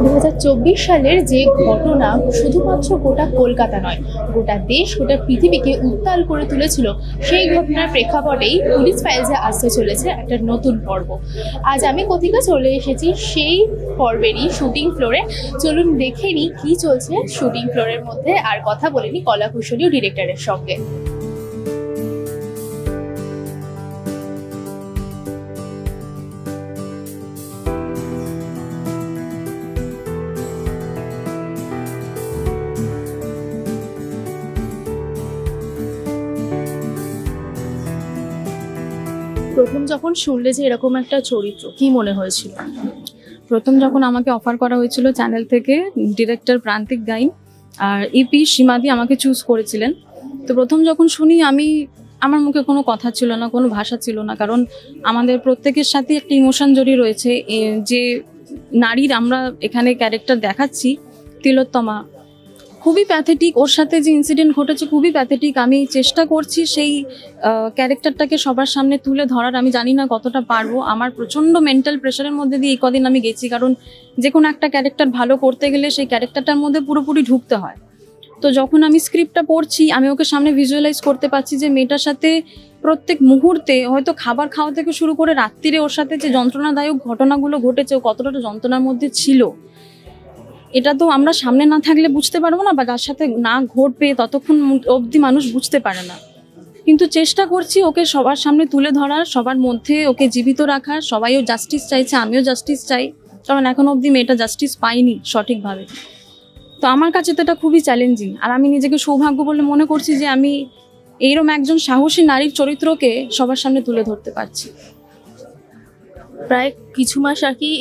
2024 সালের যে ঘটনা শুধুমাত্র গোটা কলকাতা নয়, গোটা দেশ, গোটা পৃথিবীকে উত্তাল করে তুলেছিল, সেই ঘটনার প্রেক্ষাপটেই পুলিশ ফাইলসে আসতে চলেছে একটা নতুন পর্ব। আজ আমি কথিকা চলে এসেছি সেই পর্বেরই শুটিং ফ্লোরে। চলুন দেখে নিই কী চলছে শুটিং ফ্লোরের মধ্যে, আর কথা বলে নিই কলাকুশলী ও ডিরেক্টরের সঙ্গে। প্রথম যখন শুনলে যে এরকম একটা চরিত্র, কি মনে হয়েছিল? প্রথম যখন আমাকে অফার করা হয়েছিল চ্যানেল থেকে, ডিরেক্টর প্রান্তিক গাইন আর ইপি সীমাদি আমাকে চুজ করেছিলেন। তো প্রথম যখন শুনি আমার মুখে কোনো কথা ছিল না, কোনো ভাষা ছিল না, কারণ আমাদের প্রত্যেকের সাথে একটা ইমোশন জড়িয়ে রয়েছে। যে নারীর আমরা এখানে ক্যারেক্টার দেখাচ্ছি, তিলোত্তমা, খুবই প্যাথেটিক। ওর সাথে যে ইনসিডেন্ট ঘটেছে খুবই প্যাথেটিক। আমি চেষ্টা করছি সেই ক্যারেক্টারটাকে সবার সামনে তুলে ধরার। আমি জানি না কতটা পারবো। আমার প্রচণ্ড মেন্টাল প্রেশারের মধ্যে দিয়ে এই কদিন আমি গেছি, কারণ যে কোনো একটা ক্যারেক্টার ভালো করতে গেলে সেই ক্যারেক্টারটার মধ্যে পুরোপুরি ঢুকতে হয়। তো যখন আমি স্ক্রিপ্টটা পড়ছি, আমি ওকে সামনে ভিজুয়ালাইজ করতে পারছি যে মেয়েটার সাথে প্রত্যেক মুহূর্তে, হয়তো খাবার খাওয়া থেকে শুরু করে রাত্রিরে ওর সাথে যে যন্ত্রণাদায়ক ঘটনাগুলো ঘটেছে, ও কতটা যন্ত্রণার মধ্যে ছিল। এটা তো আমরা সামনে না থাকলে বুঝতে পারবো না, বা যার সাথে না ঘটবে ততক্ষণ অবধি মানুষ বুঝতে পারে না। কিন্তু চেষ্টা করছি ওকে সবার সামনে তুলে ধরার, সবার মধ্যে ওকে জীবিত রাখার। সবাইও জাস্টিস চাইছে, আমিও জাস্টিস চাই, কারণ এখন অবধি মেয়েটা জাস্টিস পাইনি সঠিকভাবে। তো আমার কাছে তো এটা খুবই চ্যালেঞ্জিং। আর আমি নিজেকে সৌভাগ্য বলে মনে করছি যে আমি এইরকম একজন সাহসী নারীর চরিত্রকে সবার সামনে তুলে ধরতে পারছি। প্রায় কিছু মাস আগেই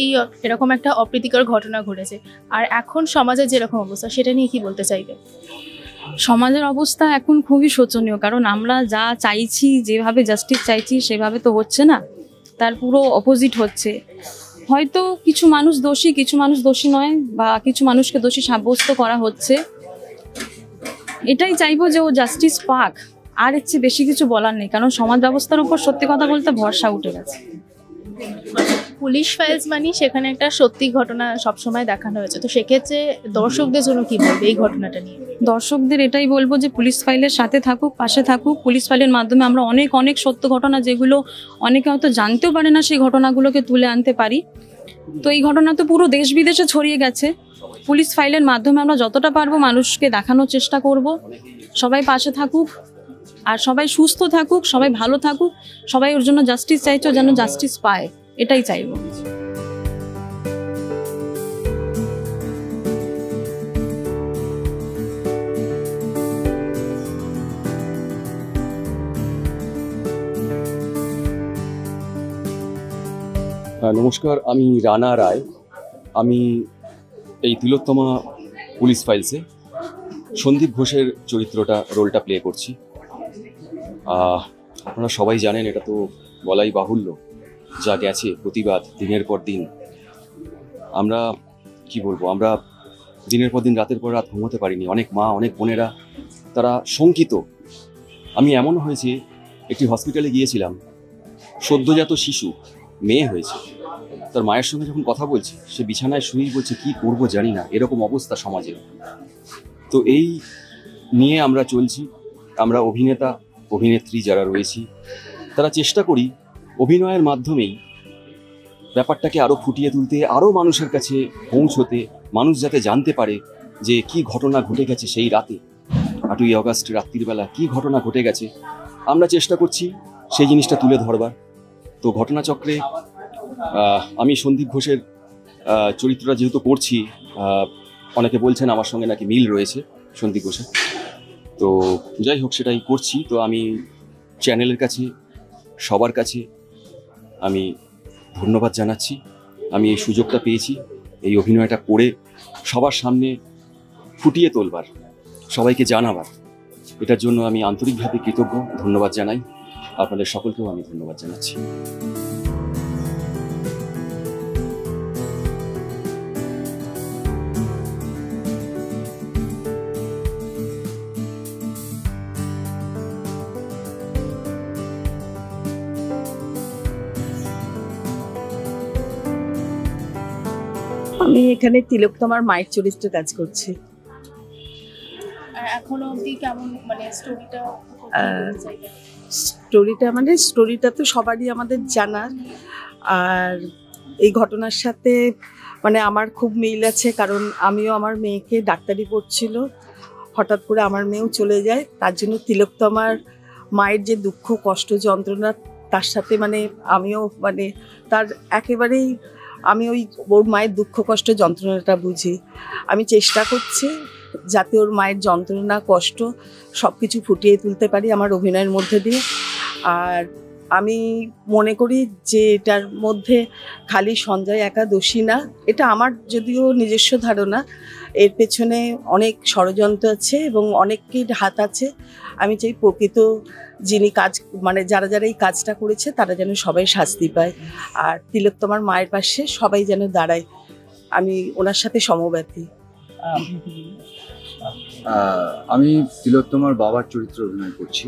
এরকম একটা অপ্রীতিকর ঘটনা ঘটেছে, আর এখন সমাজের যেরকম অবস্থা, সেটা নিয়ে কি বলতে চাইবে? সমাজের অবস্থা এখন খুবই শোচনীয়, কারণ আমরা যা চাইছি, যেভাবে জাস্টিস চাইছি, সেভাবে তো হচ্ছে না, তার পুরো অপোজিট হচ্ছে। হয়তো কিছু মানুষ দোষী, কিছু মানুষ দোষী নয়, বা কিছু মানুষকে দোষী সাব্যস্ত করা হচ্ছে। এটাই চাইবো যে ও জাস্টিস পাক, আর এর চেয়ে বেশি কিছু বলার নেই, কারণ সমাজ ব্যবস্থার উপর সত্যি কথা বলতে ভরসা উঠে গেছে। পুলিশ ফাইলস মানে সেখানে একটা সত্যি ঘটনা সবসময় দেখানো হয়েছে, তো সেক্ষেত্রে দর্শকদের জন্য কি বলবে এই ঘটনাটা নিয়ে? দর্শকদের এটাই বলবো যে পুলিশ ফাইলের সাথে থাকুক, পাশে থাকুক। পুলিশ ফাইলের মাধ্যমে আমরা অনেক অনেক সত্য ঘটনা, যেগুলো অনেকে হয়তো জানতেও পারে না, সেই ঘটনাগুলোকে তুলে আনতে পারি। তো এই ঘটনা তো পুরো দেশ বিদেশে ছড়িয়ে গেছে। পুলিশ ফাইলের মাধ্যমে আমরা যতটা পারবো মানুষকে দেখানোর চেষ্টা করব। সবাই পাশে থাকুক, আর সবাই সুস্থ থাকুক, সবাই ভালো থাকুক। সবাই ওর জন্য জাস্টিস চাইছো, যেন জাস্টিস পায়, এটাই চাইবো। নমস্কার, আমি রানা রায়। আমি এই তিলোত্তমা পুলিশ ফাইলসে সন্দীপ ঘোষের রোলটা প্লে করছি। আপনারা সবাই জানেন, এটা তো বলাই বাহুল্য, যা গেছে প্রতিবাদ দিনের পর দিন। আমরা কি বলবো, আমরা দিনের পর দিন, রাতের পর রাত ঘুমোতে পারিনি। অনেক মা, অনেক বোনেরা তারা শঙ্কিত। আমি এমন হয়েছে, একটি হসপিটালে গিয়েছিলাম, সদ্যজাত শিশু, মেয়ে হয়েছে। তার মায়ের সঙ্গে যখন কথা বলছি, সে বিছানায় শুয়েই বলছে কি করবো জানি না, এরকম অবস্থা সমাজে। তো এই নিয়ে আমরা চলছি। আমরা অভিনেতা অভিনেত্রী যারা রয়েছি, তারা চেষ্টা করি অভিনয়ের মাধ্যমেই ব্যাপারটাকে আরও ফুটিয়ে তুলতে, আরও মানুষের কাছে পৌঁছতে, মানুষ যাতে জানতে পারে যে কি ঘটনা ঘটে গেছে সেই রাতে, 8ই অগাস্ট রাত্রিবেলা কি ঘটনা ঘটে গেছে। আমরা চেষ্টা করছি সেই জিনিসটা তুলে ধরবার। তো ঘটনাচক্রে আমি সন্দীপ ঘোষের চরিত্রটা যেহেতু করছি, অনেকে বলছেন আমার সঙ্গে নাকি মিল রয়েছে সন্দীপ ঘোষের। তো যাই হোক, সেটাই করছি। তো আমি চ্যানেলের কাছে, সবার কাছে আমি ধন্যবাদ জানাচ্ছি। আমি এই সুযোগটা পেয়েছি এই অভিনয়টা করে সবার সামনে ফুটিয়ে তোলবার, সবাইকে জানাবার। এটার জন্য আমি আন্তরিকভাবে কৃতজ্ঞ, ধন্যবাদ জানাই। আপনাদের সকলকেও আমি ধন্যবাদ জানাচ্ছি। আমি আমি এখানে তিলোত্তমার মায়ের চরিত্রে কাজ করছি। এখনো অবধি কেমন মানে স্টোরিটা স্টোরিটা তো সবারই আমাদের জানা। আর এই ঘটনার সাথে মানে আমার খুব মিল আছে, কারণ আমিও আমার মেয়েকে ডাক্তারি পড়ছিল, হঠাৎ করে আমার মেয়েও চলে যায়। তার জন্য তিলোত্তমার মায়ের যে দুঃখ কষ্ট যন্ত্রণা, তার সাথে মানে আমিও মানে তার একেবারেই আমি ওর মায়ের দুঃখ কষ্ট যন্ত্রণাটা বুঝি। আমি চেষ্টা করছি যাতে ওর মায়ের যন্ত্রণা কষ্ট সব কিছু ফুটিয়ে তুলতে পারি আমার অভিনয়ের মধ্যে দিয়ে। আর আমি মনে করি যে এটার মধ্যে খালি সঞ্জয় একা দোষী না, এটা আমার যদিও নিজস্ব ধারণা, এর পেছনে অনেক ষড়যন্ত্র আছে এবং অনেকের হাত আছে। আমি চাই প্রকৃত যিনি কাজ মানে যারা এই কাজটা করেছে তারা যেন সবাই শাস্তি পায়, আর তিলোত্তমার মায়ের পাশে সবাই যেন দাঁড়ায়। আমি ওনার সাথে সমব্যথী। আমি তিলোত্তমার বাবার চরিত্রে অভিনয় করছি।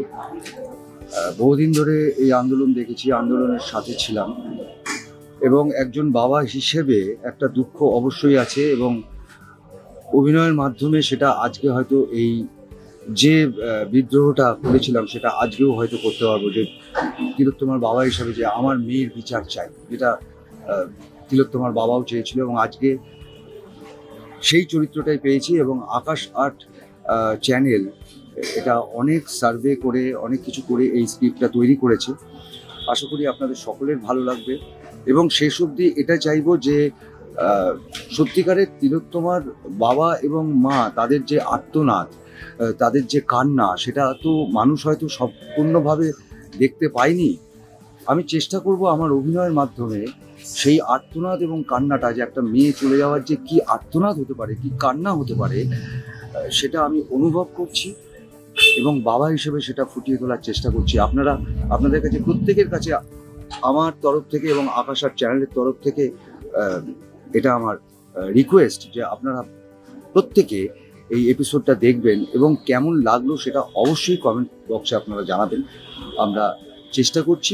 বহুদিন ধরে এই আন্দোলন দেখেছি, আন্দোলনের সাথে ছিলাম, এবং একজন বাবা হিসেবে একটা দুঃখ অবশ্যই আছে, এবং অভিনয়ের মাধ্যমে সেটা আজকে হয়তো এই যে বিদ্রোহটা করেছিলাম সেটা আজকেও হয়তো করতে পারবো, যে তিলোত্তমার বাবা হিসাবে যে আমার মেয়ের বিচার চাই, যেটা তিলোত্তমার বাবাও চেয়েছিল, এবং আজকে সেই চরিত্রটাই পেয়েছি। এবং আকাশ আর্ট চ্যানেল এটা অনেক সার্ভে করে অনেক কিছু করে এই স্ক্রিপ্টটা তৈরি করেছে। আশা করি আপনাদের সকলের ভালো লাগবে, এবং শেষ অবধি এটা চাইবো যে সত্যিকারের তিলোত্তমার বাবা এবং মা তাদের যে আর্তনাদ, তাদের যে কান্না, সেটা তো মানুষ হয়তো সম্পূর্ণভাবে দেখতে পায়নি। আমি চেষ্টা করব আমার অভিনয়ের মাধ্যমে সেই আর্তনাদ এবং কান্নাটা, যে একটা মেয়ে চলে যাওয়ার যে কি আর্তনাদ হতে পারে, কি কান্না হতে পারে, সেটা আমি অনুভব করছি এবং বাবা হিসেবে সেটা ফুটিয়ে তোলার চেষ্টা করছি। আপনাদের কাছে প্রত্যেকের কাছে আমার তরফ থেকে এবং আকাশ আর্ট চ্যানেলের তরফ থেকে এটা আমার রিকোয়েস্ট যে আপনারা প্রত্যেকে এই এপিসোডটা দেখবেন এবং কেমন লাগলো সেটা অবশ্যই কমেন্ট বক্সে আপনারা জানাবেন। আমরা চেষ্টা করছি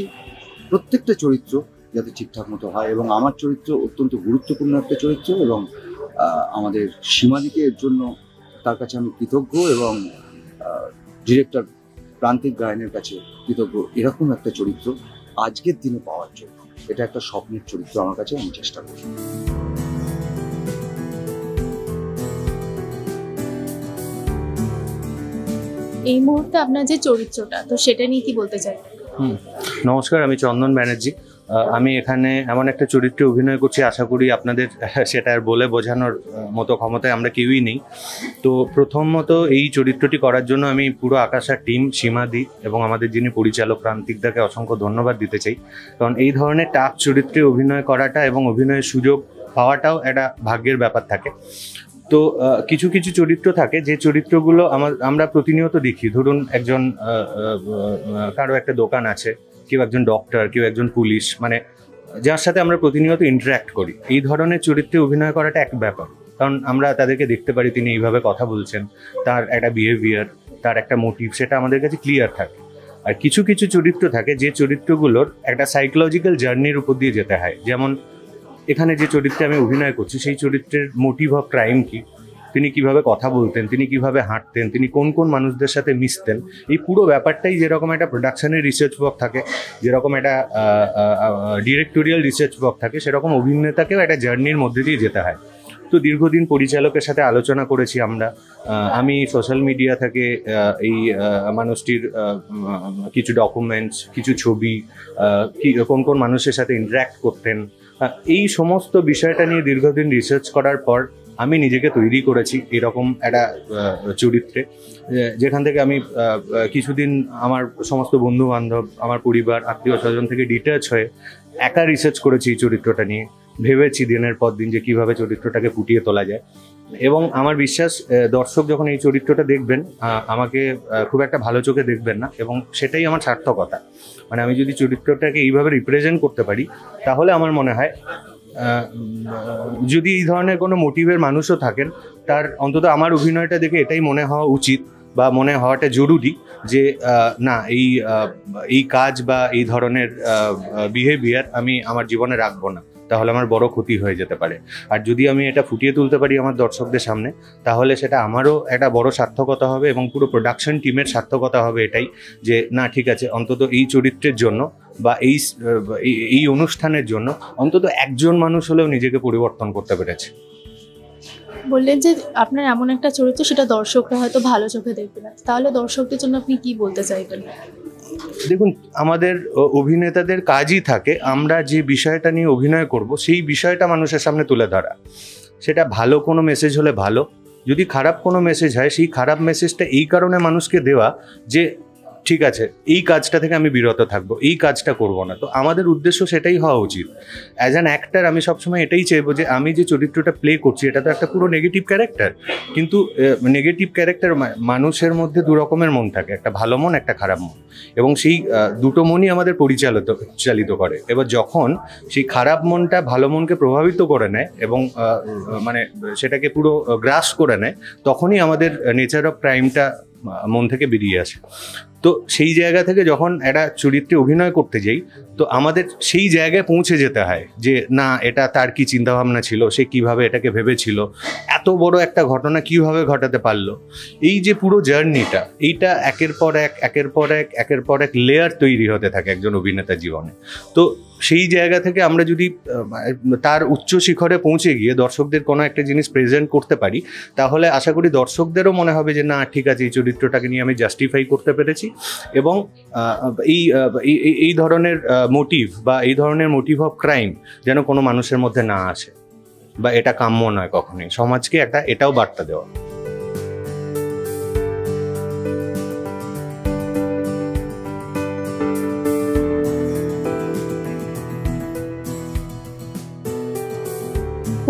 প্রত্যেকটা চরিত্র যাতে ঠিকঠাক মতো হয়, এবং আমার চরিত্র অত্যন্ত গুরুত্বপূর্ণ একটা চরিত্র, এবং আমাদের সীমাদিকে এর জন্য তার কাছে আমি কৃতজ্ঞ, এবং ডিরেক্টর প্রান্তিক গায়নের কাছে কৃতজ্ঞ এরকম একটা চরিত্র আজকের দিনে পাওয়ার জন্য। এটা একটা স্বপ্নের চরিত্র আমার কাছে, আমি চেষ্টা করি। এই মুহূর্তে আপনার যে চরিত্রটা, তো সেটা নিয়ে কি বলতে চাই? নমস্কার, আমি চন্দন ব্যানার্জি। আমি এখানে এমন একটা চরিত্রে অভিনয় করছি, আশা করি আপনাদের সেটা আর বলে বোঝানোর মতো ক্ষমতায় আমরা কেউই নেই। তো প্রথমত এই চরিত্রটি করার জন্য আমি পুরো আকাশার টিম, সীমাদি এবং আমাদের যিনি পরিচালক প্রান্তিকদাকে অসংখ্য ধন্যবাদ দিতে চাই, কারণ এই ধরনের টাফ চরিত্রে অভিনয় করাটা এবং অভিনয়ের সুযোগ পাওয়াটাও একটা ভাগ্যের ব্যাপার থাকে। তো কিছু কিছু চরিত্র থাকে যে চরিত্রগুলো আমরা প্রতিনিয়ত দেখি। ধরুন একজন কারো একটা দোকান আছে, কেউ একজন ডক্টর, কেউ একজন পুলিশ, মানে যার সাথে আমরা প্রতিনিয়ত ইন্টারাক্ট করি। এই ধরনের চরিত্রে অভিনয় করাটা এক ব্যাপার, কারণ আমরা তাদেরকে দেখতে পারি তিনি এইভাবে কথা বলছেন, তার একটা বিহেভিয়ার, তার একটা মোটিভ, সেটা আমাদের কাছে ক্লিয়ার থাকে। আর কিছু কিছু চরিত্র থাকে যে চরিত্রগুলোর একটা সাইকোলজিক্যাল জার্নির উপর দিয়ে যেতে হয়। যেমন এখানে যে চরিত্রে আমি অভিনয় করছি সেই চরিত্রের মোটিভ অফ ক্রাইম কি, তিনি কিভাবে কথা বলতেন, তিনি কিভাবে হাঁটতেন, তিনি কোন কোন মানুষদের সাথে মিশতেন, এই পুরো ব্যাপারটাই যেরকম একটা প্রোডাকশনের রিসার্চ ওয়ার্ক থাকে, যেরকম একটা ডিরেক্টোরিয়াল রিসার্চ ওয়ার্ক থাকে, সেরকম অভিনেতাকেও একটা জার্নির মধ্যে দিয়ে যেতে হয়। তো দীর্ঘদিন পরিচালকের সাথে আলোচনা করেছি আমরা। আমি সোশ্যাল মিডিয়া থেকে এই মানুষটির কিছু ডকুমেন্টস, কিছু ছবি, কোন কোন মানুষের সাথে ইন্টারাক্ট করতেন, এই সমস্ত বিষয়টা নিয়ে দীর্ঘদিন রিসার্চ করার পর আমি নিজেকে তৈরি করেছি এরকম একটা চরিত্রে, যেখান থেকে আমি কিছুদিন আমার সমস্ত বন্ধু বান্ধব, আমার পরিবার, আত্মীয় স্বজন থেকে ডিট্যাচ হয়ে একা রিসার্চ করেছি এই চরিত্রটা নিয়ে। ভেবেছি দিনের পর দিন যে কীভাবে চরিত্রটাকে ফুটিয়ে তোলা যায়, এবং আমার বিশ্বাস দর্শক যখন এই চরিত্রটা দেখবেন আমাকে খুব একটা ভালো চোখে দেখবেন না, এবং সেটাই আমার সার্থকতা। মানে আমি যদি চরিত্রটাকে এইভাবে রিপ্রেজেন্ট করতে পারি তাহলে আমার মনে হয় যদি এই ধরনের কোনো মোটিভের মানুষও থাকেন, তার অন্তত আমার অভিনয়টা দেখে এটাই মনে হওয়া উচিত বা মনে হওয়াটা জরুরি যে না, এই কাজ বা এই ধরনের বিহেভিয়ার আমি আমার জীবনে রাখবো না, তাহলে আমার বড় ক্ষতি হয়ে যেতে পারে। আর যদি আমি এটা ফুটিয়ে তুলতে পারি আমার দর্শকদের সামনে, তাহলে সেটা আমারও একটা বড় সার্থকতা হবে এবং পুরো প্রোডাকশন টিমের সার্থকতা হবে এটাই, যে না ঠিক আছে, অন্তত এই চরিত্রের জন্য বা এই অনুষ্ঠানের জন্য অন্তত একজন মানুষ হলেও নিজেকে পরিবর্তন করতে পেরেছে। বললেন যে আপনার এমন একটা চরিত্র সেটা দর্শকরা হয়তো ভালো চোখে দেখবে না, তাহলে দর্শকদের জন্য আপনি কি বলতে চাইবেন? দেখুন, আমাদের অভিনেতাদের কাজই থাকে আমরা যে বিষয়টা নিয়ে অভিনয় করব সেই বিষয়টা মানুষের সামনে তুলে ধরা। সেটা ভালো কোনো মেসেজ হলে ভালো, যদি খারাপ কোনো মেসেজ হয় সেই খারাপ মেসেজটা এই কারণে মানুষকে দেওয়া যে ঠিক আছে এই কাজটা থেকে আমি বিরত থাকবো, এই কাজটা করব না। তো আমাদের উদ্দেশ্য সেটাই হওয়া উচিত। অ্যাজ অ্যান অ্যাক্টার আমি সবসময় এটাই চাইবো যে আমি যে চরিত্রটা প্লে করছি এটা তো একটা পুরো নেগেটিভ ক্যারেক্টার, কিন্তু নেগেটিভ ক্যারেক্টার মানুষের মধ্যে দু রকমের মন থাকে, একটা ভালো মন একটা খারাপ মন, এবং সেই দুটো মনই আমাদের পরিচালিত করে। এবার যখন সেই খারাপ মনটা ভালো মনকে প্রভাবিত করে নেয় এবং মানে সেটাকে পুরো গ্রাস করে নেয়, তখনই আমাদের নেচার অফ ক্রাইমটা মন থেকে বেরিয়ে আসে। তো সেই জায়গা থেকে যখন একটা চরিত্রে অভিনয় করতে যাই, তো আমাদের সেই জায়গায় পৌঁছে যেতে হয় যে না এটা তার কি চিন্তাভাবনা ছিল, সে কিভাবে এটাকে ভেবেছিল, এত বড় একটা ঘটনা কিভাবে ঘটাতে পারলো। এই যে পুরো জার্নিটা, এইটা একের পর এক লেয়ার তৈরি হতে থাকে একজন অভিনেতার জীবনে। তো সেই জায়গা থেকে আমরা যদি তার উচ্চ শিখরে পৌঁছে গিয়ে দর্শকদের কোনো একটা জিনিস প্রেজেন্ট করতে পারি, তাহলে আশা করি দর্শকদেরও মনে হবে যে না ঠিক আছে এই চরিত্রটাকে নিয়ে আমি জাস্টিফাই করতে পেরেছি। এবং এই ধরনের মোটিভ বা এই ধরনের মোটিভ অফ ক্রাইম যেন কোনো মানুষের মধ্যে না আসে, বা এটা কাম্য নয় কখনোই। সমাজকে এটাও বার্তা দেওয়া।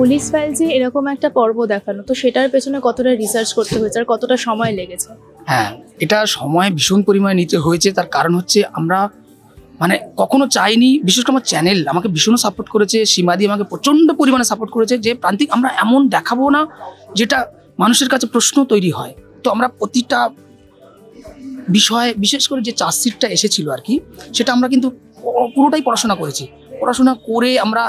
পুলিশ ফাইলসে এরকম একটা পর্ব দেখানো, তো সেটার পেছনে কতটা রিসার্চ করতে হয়েছে আর কতটা সময় লেগেছে? হ্যাঁ, এটা সময় ভীষণ পরিমাণে নিতে হয়েছে। তার কারণ হচ্ছে আমরা মানে কখনো চাইনি, বিশেষ করে আমার চ্যানেল আমাকে ভীষণ সাপোর্ট করেছে, সীমাদি আমাকে প্রচণ্ড পরিমাণে সাপোর্ট করেছে যে প্রান্তিক আমরা এমন দেখাবো না যেটা মানুষের কাছে প্রশ্ন তৈরি হয়। তো আমরা প্রতিটা বিষয়, বিশেষ করে যে চার্জশিটটা এসেছিল আর কি, সেটা আমরা কিন্তু পুরোটাই পড়াশোনা করেছি। পড়াশোনা করে আমরা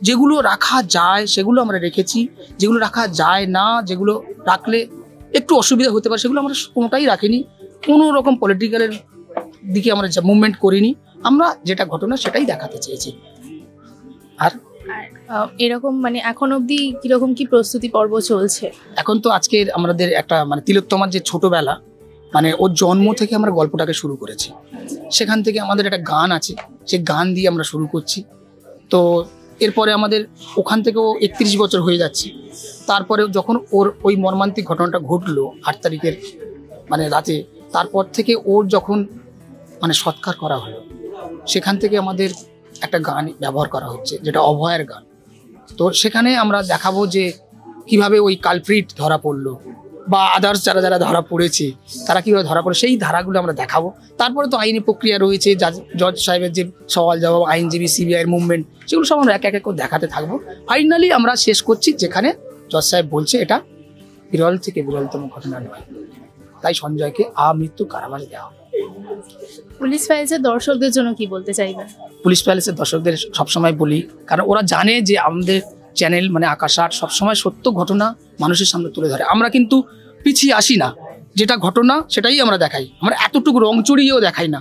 যেগুলো রাখা যায় সেগুলো আমরা রেখেছি, যেগুলো রাখা যায় না, যেগুলো রাখলে একটু অসুবিধা হতে পারে, সেগুলো আমরা কোনোটাই রাখিনি। কোনো রকম পলিটিক্যালের দিকে আমরা মুভমেন্ট করিনি, আমরা যেটা ঘটনা সেটাই দেখাতে চেয়েছি। আর এরকম মানে এখন অবধি কিরকম কি প্রস্তুতি পর্ব চলছে? এখন তো আজকের আমাদের একটা মানে তিলোত্তমার যে ছোটবেলা, মানে ওর জন্ম থেকে আমরা গল্পটাকে শুরু করেছি। সেখান থেকে আমাদের একটা গান আছে, সেই গান দিয়ে আমরা শুরু করছি। তো এরপরে আমাদের ওখান থেকেও 31 বছর হয়ে যাচ্ছে। তারপরে যখন ওর ওই মর্মান্তিক ঘটনাটা ঘটলো 8 তারিখের মানে রাতে, তারপর থেকে ওর যখন মানে সৎকার করা হলো, সেখান থেকে আমাদের একটা গান ব্যবহার করা হচ্ছে যেটা অভয়ের গান। তো সেখানে আমরা দেখাবো যে কিভাবে ওই কালপ্রিট ধরা পড়লো বা আদার্স যারা ধরা পড়েছে তারা কীভাবে ধরা পড়ে, সেই ধারাগুলো আমরা দেখাবো। তারপরে তো আইনি প্রক্রিয়া রয়েছে, জজ সাহেবের যে সওয়াল জবাব, আইনজীবী, সিবিআইয়ের মুভমেন্ট, সেগুলো সব আমরা এক এক করে দেখাতে থাকবো। ফাইনালি আমরা শেষ করছি যেখানে জজ সাহেব বলছে এটা বিরল থেকে বিরলতম ঘটনা নয়, তাই সঞ্জয়কে আমৃত্যু কারাবাস দেওয়া হবে। পুলিশ ফাইলসের দর্শকদের জন্য কি বলতে চাইবেন? পুলিশ প্যালেসের দর্শকদের সবসময় বলি, কারণ ওরা জানে যে আমাদের চ্যানেল মানে আকাশ আট সবসময় সত্য ঘটনা মানুষের সামনে তুলে ধরে। আমরা কিন্তু পিছিয়ে আসি না, যেটা ঘটনা সেটাই আমরা দেখাই, আমরা এতটুকু রং চড়িয়েও দেখাই না।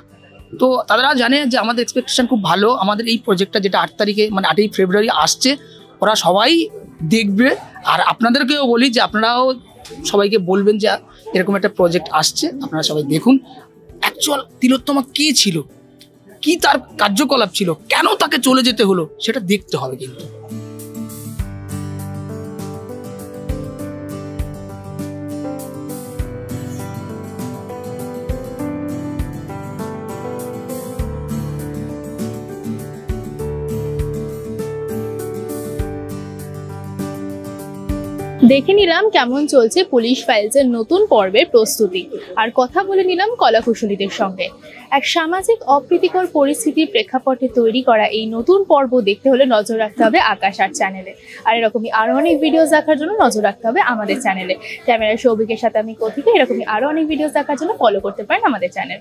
তো তারা জানে যে আমাদের এক্সপেকটেশন খুব ভালো। আমাদের এই প্রজেক্টটা যেটা 8 তারিখে মানে 8ই ফেব্রুয়ারি আসছে, ওরা সবাই দেখবে। আর আপনাদেরকেও বলি যে আপনারাও সবাইকে বলবেন যে এরকম একটা প্রজেক্ট আসছে, আপনারা সবাই দেখুন। অ্যাকচুয়াল তিলোত্তমা কে ছিল, কি তার কার্যকলাপ ছিল, কেন তাকে চলে যেতে হলো, সেটা দেখতে হবে কিন্তু। দেখে নিলাম কেমন চলছে পুলিশ ফাইলসের নতুন পর্বের প্রস্তুতি, আর কথা বলে নিলাম কলাকুশলীদের সঙ্গে। এক সামাজিক অপ্রীতিকর পরিস্থিতির প্রেক্ষাপটে তৈরি করা এই নতুন পর্ব দেখতে হলে নজর রাখতে হবে আকাশ আট চ্যানেলে। আর এরকমই আরো অনেক ভিডিও দেখার জন্য নজর রাখতে হবে আমাদের চ্যানেলে। ক্যামেরার সৌভিকের সাথে আমি কথিকা। এরকমই আরো অনেক ভিডিও দেখার জন্য ফলো করতে পারেন আমাদের চ্যানেল।